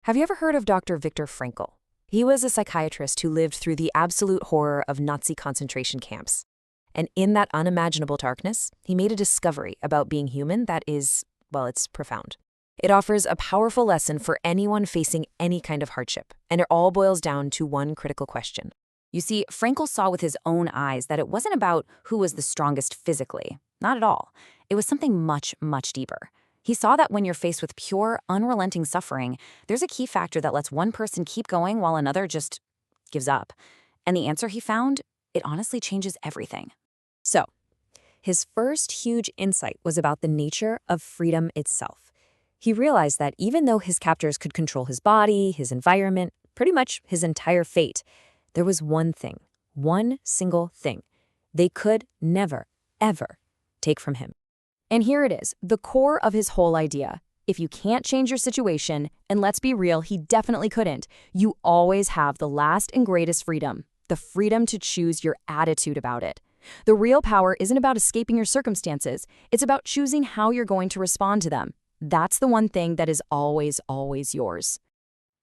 Have you ever heard of Dr. Viktor Frankl? He was a psychiatrist who lived through the absolute horror of Nazi concentration camps. And in that unimaginable darkness, he made a discovery about being human that is, well, it's profound. It offers a powerful lesson for anyone facing any kind of hardship, and it all boils down to one critical question. You see, Frankl saw with his own eyes that it wasn't about who was the strongest physically. Not at all. It was something much, much deeper. He saw that when you're faced with pure, unrelenting suffering, there's a key factor that lets one person keep going while another just gives up. And the answer he found, it honestly changes everything. So, his first huge insight was about the nature of freedom itself. He realized that even though his captors could control his body, his environment, pretty much his entire fate, there was one thing, one single thing, they could never, ever take from him. And here it is, the core of his whole idea. If you can't change your situation, and let's be real, he definitely couldn't, you always have the last and greatest freedom, the freedom to choose your attitude about it. The real power isn't about escaping your circumstances, it's about choosing how you're going to respond to them. That's the one thing that is always, always yours.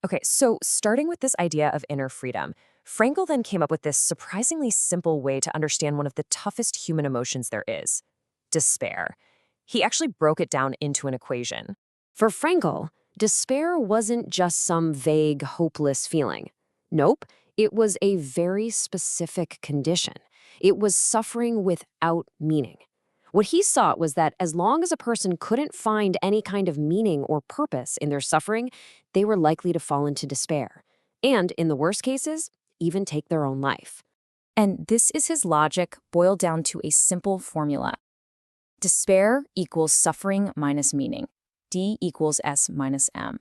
Okay, so starting with this idea of inner freedom, Frankl then came up with this surprisingly simple way to understand one of the toughest human emotions there is: despair. He actually broke it down into an equation. For Frankl, despair wasn't just some vague, hopeless feeling. Nope, it was a very specific condition. It was suffering without meaning. What he saw was that as long as a person couldn't find any kind of meaning or purpose in their suffering, they were likely to fall into despair. And in the worst cases, even take their own life. And this is his logic boiled down to a simple formula. Despair equals suffering minus meaning. D equals S minus M.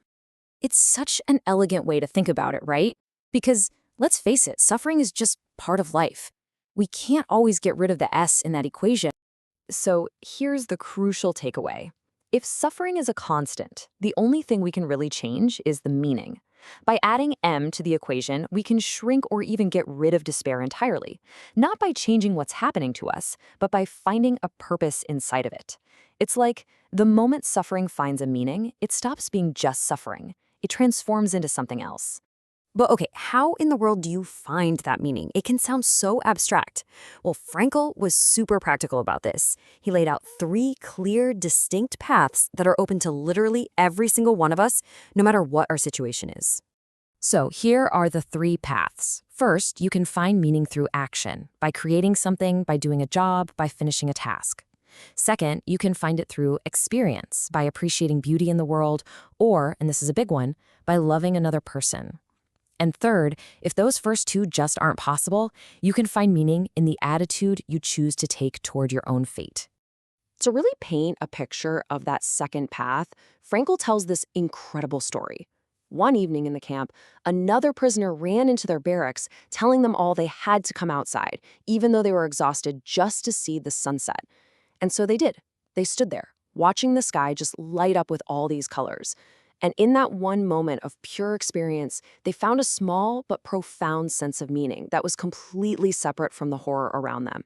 It's such an elegant way to think about it, right? Because, let's face it, suffering is just part of life. We can't always get rid of the S in that equation. So here's the crucial takeaway. If suffering is a constant, the only thing we can really change is the meaning. By adding M to the equation, we can shrink or even get rid of despair entirely, not by changing what's happening to us, but by finding a purpose inside of it. It's like the moment suffering finds a meaning, it stops being just suffering. It transforms into something else. But okay, how in the world do you find that meaning? It can sound so abstract. Well, Frankl was super practical about this. He laid out 3 clear, distinct paths that are open to literally every single one of us, no matter what our situation is. So here are the 3 paths. First, you can find meaning through action, by creating something, by doing a job, by finishing a task. Second, you can find it through experience, by appreciating beauty in the world, or, and this is a big one, by loving another person. And third, if those first 2 just aren't possible, you can find meaning in the attitude you choose to take toward your own fate. To really paint a picture of that second path, Frankl tells this incredible story. One evening in the camp, another prisoner ran into their barracks, telling them all they had to come outside, even though they were exhausted, just to see the sunset. And so they did. They stood there, watching the sky just light up with all these colors. And in that one moment of pure experience, they found a small but profound sense of meaning that was completely separate from the horror around them.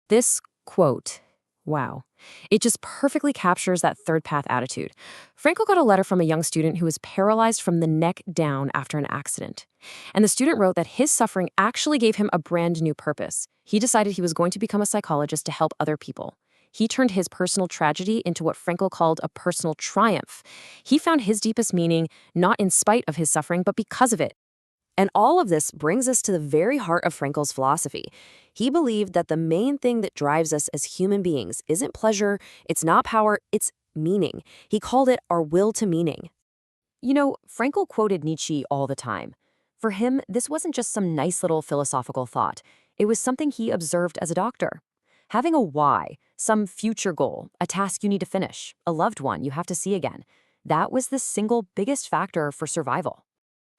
This quote, wow, it just perfectly captures that third path attitude. Frankl got a letter from a young student who was paralyzed from the neck down after an accident. And the student wrote that his suffering actually gave him a brand new purpose. He decided he was going to become a psychologist to help other people. He turned his personal tragedy into what Frankl called a personal triumph. He found his deepest meaning not in spite of his suffering, but because of it. And all of this brings us to the very heart of Frankl's philosophy. He believed that the main thing that drives us as human beings isn't pleasure, it's not power, it's meaning. He called it our will to meaning. You know, Frankl quoted Nietzsche all the time. For him, this wasn't just some nice little philosophical thought. It was something he observed as a doctor. Having a why, some future goal, a task you need to finish, a loved one you have to see again, that was the single biggest factor for survival.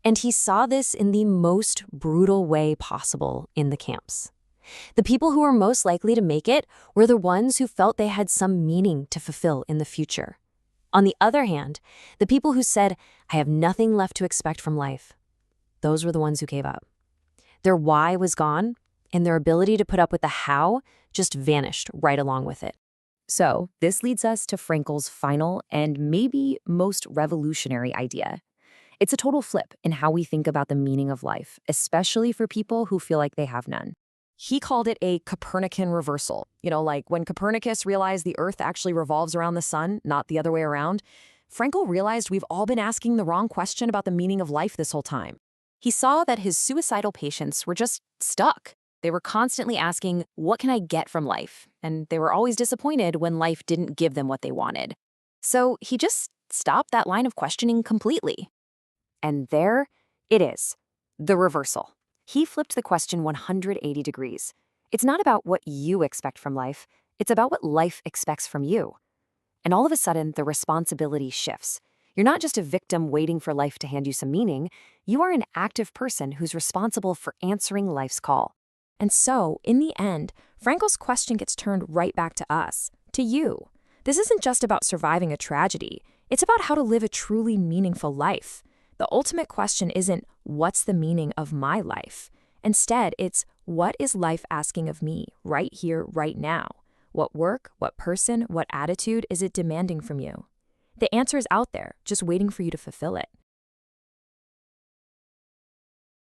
And he saw this in the most brutal way possible in the camps. The people who were most likely to make it were the ones who felt they had some meaning to fulfill in the future. On the other hand, the people who said, "I have nothing left to expect from life," those were the ones who gave up. Their why was gone, and their ability to put up with the how just vanished right along with it. So this leads us to Frankl's final and maybe most revolutionary idea. It's a total flip in how we think about the meaning of life, especially for people who feel like they have none. He called it a Copernican reversal. Like when Copernicus realized the Earth actually revolves around the sun, not the other way around. Frankl realized we've all been asking the wrong question about the meaning of life this whole time. He saw that his suicidal patients were just stuck. They were constantly asking, what can I get from life? And they were always disappointed when life didn't give them what they wanted. So he just stopped that line of questioning completely. And there it is, the reversal. He flipped the question 180 degrees. It's not about what you expect from life, it's about what life expects from you. And all of a sudden, the responsibility shifts. You're not just a victim waiting for life to hand you some meaning, you are an active person who's responsible for answering life's call. And so, in the end, Frankl's question gets turned right back to us, to you. This isn't just about surviving a tragedy, it's about how to live a truly meaningful life. The ultimate question isn't, what's the meaning of my life? Instead, it's, what is life asking of me, right here, right now? What work, what person, what attitude is it demanding from you? The answer is out there, just waiting for you to fulfill it.